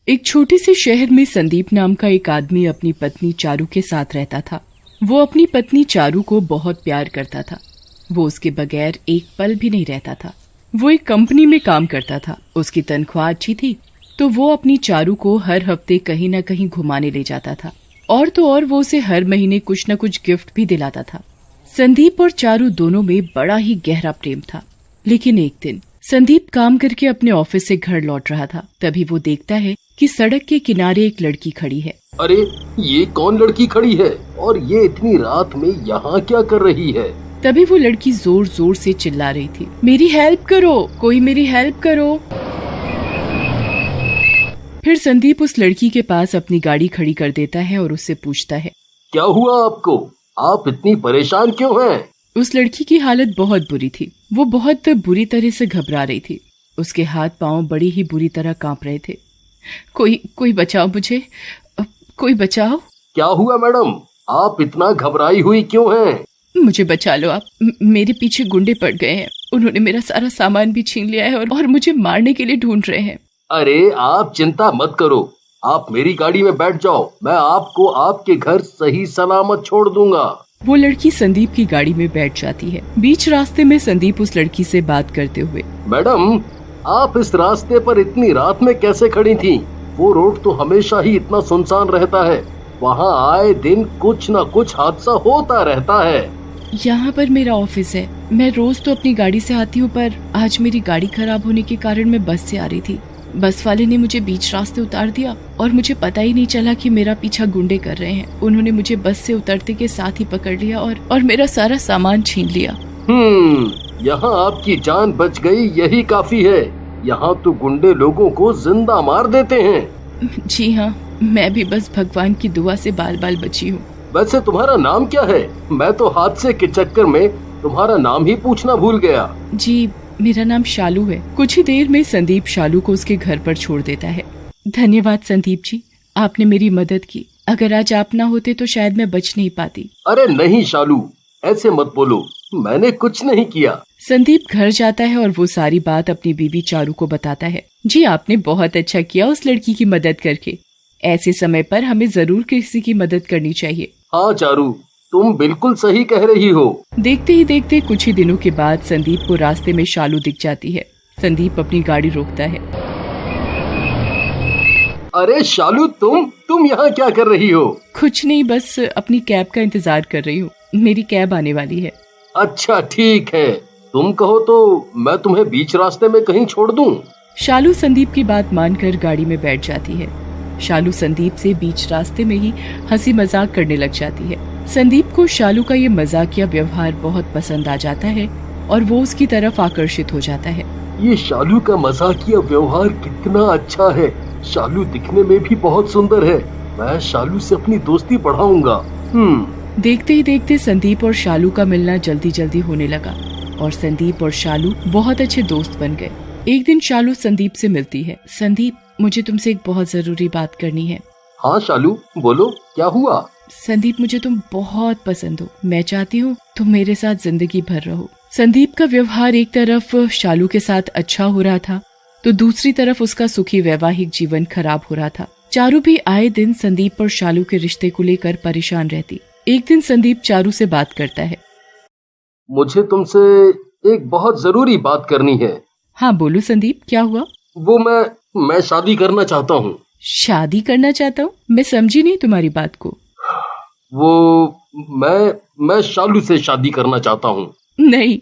एक छोटे से शहर में संदीप नाम का एक आदमी अपनी पत्नी चारू के साथ रहता था। वो अपनी पत्नी चारू को बहुत प्यार करता था। वो उसके बगैर एक पल भी नहीं रहता था। वो एक कंपनी में काम करता था। उसकी तनख्वाह अच्छी थी तो वो अपनी चारू को हर हफ्ते कहीं न कहीं घुमाने ले जाता था और तो और वो उसे हर महीने कुछ न कुछ गिफ्ट भी दिलाता था। संदीप और चारू दोनों में बड़ा ही गहरा प्रेम था। लेकिन एक दिन संदीप काम करके अपने ऑफिस से घर लौट रहा था। तभी वो देखता है कि सड़क के किनारे एक लड़की खड़ी है। अरे ये कौन लड़की खड़ी है और ये इतनी रात में यहाँ क्या कर रही है? तभी वो लड़की जोर जोर से चिल्ला रही थी, मेरी हेल्प करो, कोई मेरी हेल्प करो। फिर संदीप उस लड़की के पास अपनी गाड़ी खड़ी कर देता है और उससे पूछता है, क्या हुआ आपको? आप इतनी परेशान क्यों हैं? उस लड़की की हालत बहुत बुरी थी। वो बहुत बुरी तरह से घबरा रही थी। उसके हाथ पांव बड़ी ही बुरी तरह कांप रहे थे। कोई बचाओ मुझे, कोई बचाओ। क्या हुआ मैडम? आप इतना घबराई हुई क्यों हैं? मुझे बचा लो आप। मेरे पीछे गुंडे पड़ गए हैं। उन्होंने मेरा सारा सामान भी छीन लिया है और मुझे मारने के लिए ढूंढ रहे हैं। अरे आप चिंता मत करो, आप मेरी गाड़ी में बैठ जाओ, मैं आपको आपके घर सही सलामत छोड़ दूंगा। वो लड़की संदीप की गाड़ी में बैठ जाती है। बीच रास्ते में संदीप उस लड़की से बात करते हुए, मैडम आप इस रास्ते पर इतनी रात में कैसे खड़ी थी? वो रोड तो हमेशा ही इतना सुनसान रहता है, वहाँ आए दिन कुछ न कुछ हादसा होता रहता है। यहाँ पर मेरा ऑफिस है। मैं रोज तो अपनी गाड़ी से आती हूँ, पर आज मेरी गाड़ी खराब होने के कारण मैं बस से आ रही थी। बस वाले ने मुझे बीच रास्ते उतार दिया और मुझे पता ही नहीं चला कि मेरा पीछा गुंडे कर रहे हैं। उन्होंने मुझे बस से उतरते के साथ ही पकड़ लिया और मेरा सारा सामान छीन लिया। यहाँ आपकी जान बच गई, यही काफी है। यहाँ तो गुंडे लोगों को जिंदा मार देते हैं। जी हाँ, मैं भी बस भगवान की दुआ से बाल बाल बची हूँ। वैसे तुम्हारा नाम क्या है? मैं तो हादसे के चक्कर में तुम्हारा नाम ही पूछना भूल गया। जी मेरा नाम शालू है। कुछ ही देर में संदीप शालू को उसके घर पर छोड़ देता है। धन्यवाद संदीप जी, आपने मेरी मदद की। अगर आज आप ना होते तो शायद मैं बच नहीं पाती। अरे नहीं शालू, ऐसे मत बोलो, मैंने कुछ नहीं किया। संदीप घर जाता है और वो सारी बात अपनी बीवी चारू को बताता है। जी आपने बहुत अच्छा किया उस लड़की की मदद करके। ऐसे समय पर हमें जरूर किसी की मदद करनी चाहिए। हाँ चारू, तुम बिल्कुल सही कह रही हो। देखते ही देखते कुछ ही दिनों के बाद संदीप को रास्ते में शालू दिख जाती है। संदीप अपनी गाड़ी रोकता है। अरे शालू, तुम यहाँ क्या कर रही हो? कुछ नहीं, बस अपनी कैब का इंतजार कर रही हूँ। मेरी कैब आने वाली है। अच्छा ठीक है, तुम कहो तो मैं तुम्हें बीच रास्ते में कहीं छोड़ दूं। शालू संदीप की बात मानकर गाड़ी में बैठ जाती है। शालू संदीप से बीच रास्ते में ही हंसी मजाक करने लग जाती है। संदीप को शालू का ये मजाकिया व्यवहार बहुत पसंद आ जाता है और वो उसकी तरफ आकर्षित हो जाता है। ये शालू का मजाकिया व्यवहार कितना अच्छा है। शालू दिखने में भी बहुत सुंदर है। मैं शालू से अपनी दोस्ती बढ़ाऊंगा। देखते ही देखते संदीप और शालू का मिलना जल्दी जल्दी होने लगा और संदीप और शालू बहुत अच्छे दोस्त बन गए। एक दिन शालू संदीप से मिलती है। संदीप, मुझे तुमसे एक बहुत जरूरी बात करनी है। हाँ शालू, बोलो क्या हुआ? संदीप, मुझे तुम बहुत पसंद हो। मैं चाहती हूँ तुम मेरे साथ जिंदगी भर रहो। संदीप का व्यवहार एक तरफ शालू के साथ अच्छा हो रहा था तो दूसरी तरफ उसका सुखी वैवाहिक जीवन खराब हो रहा था। चारू भी आए दिन संदीप और शालू के रिश्ते को लेकर परेशान रहती। एक दिन संदीप चारू से बात करता है। मुझे तुमसे एक बहुत जरूरी बात करनी है। हाँ बोलो संदीप, क्या हुआ? वो मैं शादी करना चाहता हूँ। शादी करना चाहता हूँ? मैं समझी नहीं तुम्हारी बात को। वो मैं शालू से शादी करना चाहता हूँ। नहीं,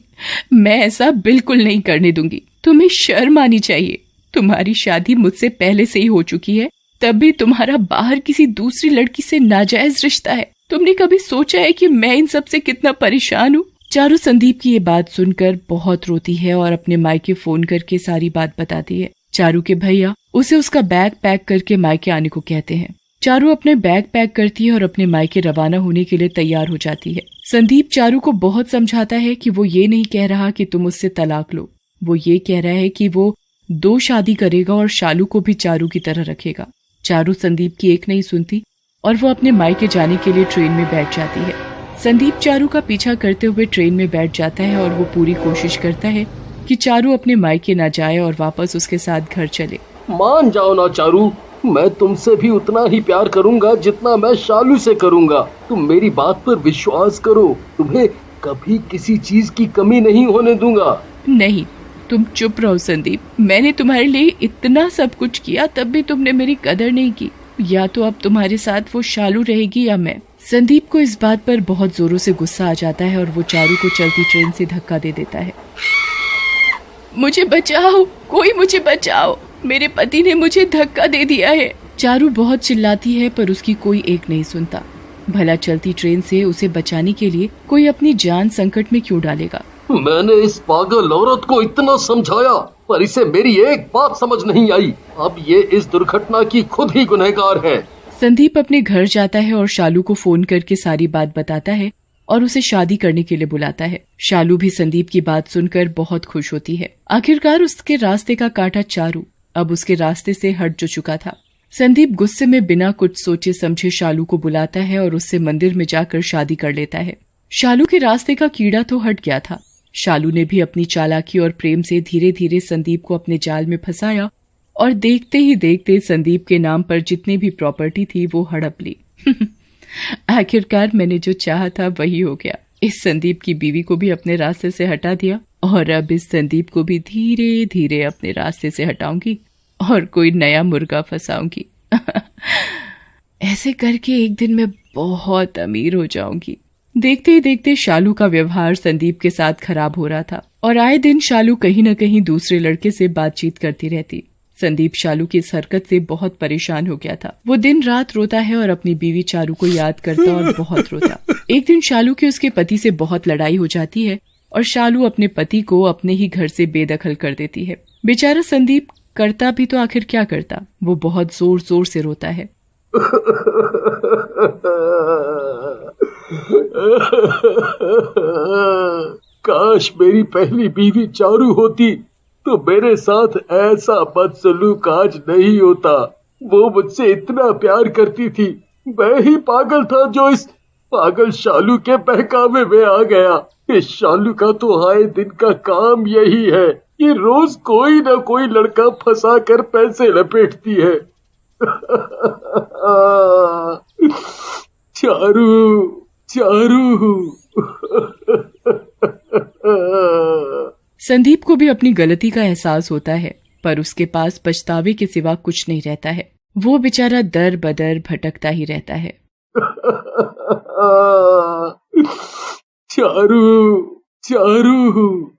मैं ऐसा बिल्कुल नहीं करने दूंगी। तुम्हें शर्म आनी चाहिए। तुम्हारी शादी मुझसे पहले से ही हो चुकी है, तब भी तुम्हारा बाहर किसी दूसरी लड़की से नाजायज रिश्ता है। तुमने कभी सोचा है कि मैं इन सब से कितना परेशान हूँ? चारू संदीप की ये बात सुनकर बहुत रोती है और अपने मायके फोन करके सारी बात बताती है। चारू के भैया उसे उसका बैग पैक करके मायके आने को कहते हैं। चारू अपने बैग पैक करती है और अपने मायके रवाना होने के लिए तैयार हो जाती है। संदीप चारू को बहुत समझाता है कि वो ये नहीं कह रहा कि तुम उससे तलाक लो। वो ये कह रहा है कि वो 2 शादी करेगा और शालू को भी चारू की तरह रखेगा। चारू संदीप की एक नहीं सुनती और वो अपने मायके जाने के लिए ट्रेन में बैठ जाती है। संदीप चारू का पीछा करते हुए ट्रेन में बैठ जाता है और वो पूरी कोशिश करता है कि चारू अपने मायके ना जाए और वापस उसके साथ घर चले। मान जाओ ना चारू, मैं तुमसे भी उतना ही प्यार करूंगा जितना मैं शालू से करूंगा। तुम मेरी बात पर विश्वास करो, तुम्हें कभी किसी चीज की कमी नहीं होने दूंगा। नहीं, तुम चुप रहो संदीप। मैंने तुम्हारे लिए इतना सब कुछ किया, तब भी तुमने मेरी कदर नहीं की। या तो अब तुम्हारे साथ वो शालू रहेगी या मैं। संदीप को इस बात पर बहुत जोरों से गुस्सा आ जाता है और वो चारू को चलती ट्रेन से धक्का दे देता है। मुझे बचाओ, कोई मुझे बचाओ, मेरे पति ने मुझे धक्का दे दिया है। चारू बहुत चिल्लाती है पर उसकी कोई एक नहीं सुनता। भला चलती ट्रेन से उसे बचाने के लिए कोई अपनी जान संकट में क्यों डालेगा। मैंने इस पागल औरत को इतना समझाया पर इसे मेरी एक बात समझ नहीं आई। अब ये इस दुर्घटना की खुद ही गुनहगार है। संदीप अपने घर जाता है और शालू को फोन करके सारी बात बताता है और उसे शादी करने के लिए बुलाता है। शालू भी संदीप की बात सुनकर बहुत खुश होती है। आखिरकार उसके रास्ते का कांटा चारू अब उसके रास्ते से हट जो चुका था। संदीप गुस्से में बिना कुछ सोचे समझे शालू को बुलाता है और उससे मंदिर में जाकर शादी कर लेता है। शालू के रास्ते का कीड़ा तो हट गया था। शालू ने भी अपनी चालाकी और प्रेम से धीरे धीरे संदीप को अपने जाल में फंसाया और देखते ही देखते संदीप के नाम पर जितनी भी प्रॉपर्टी थी वो हड़प ली। आखिरकार मैंने जो चाहा था वही हो गया। इस संदीप की बीवी को भी अपने रास्ते से हटा दिया और अब इस संदीप को भी धीरे धीरे अपने रास्ते से हटाऊंगी और कोई नया मुर्गा फंसाऊंगी। ऐसे करके एक दिन मैं बहुत अमीर हो जाऊंगी। देखते ही देखते शालू का व्यवहार संदीप के साथ खराब हो रहा था और आए दिन शालू कहीं न कहीं दूसरे लड़के से बातचीत करती रहती। संदीप शालू की इस हरकत से बहुत परेशान हो गया था। वो दिन रात रोता है और अपनी बीवी चारू को याद करता और बहुत रोता। एक दिन शालू की उसके पति से बहुत लड़ाई हो जाती है और शालू अपने पति को अपने ही घर से बेदखल कर देती है। बेचारा संदीप करता भी तो आखिर क्या करता, वो बहुत जोर जोर से रोता है। काश मेरी पहली बीवी चारू होती तो मेरे साथ ऐसा बदसलूक आज नहीं होता। वो मुझसे इतना प्यार करती थी, मैं ही पागल था जो इस पागल शालू के बहकावे में आ गया। इस शालू का तो आए दिन का काम यही है, ये रोज कोई ना कोई लड़का फंसा कर पैसे लपेटती है। चारू, चारू। संदीप को भी अपनी गलती का एहसास होता है पर उसके पास पछतावे के सिवा कुछ नहीं रहता है। वो बेचारा दर बदर भटकता ही रहता है। चारू, चारू।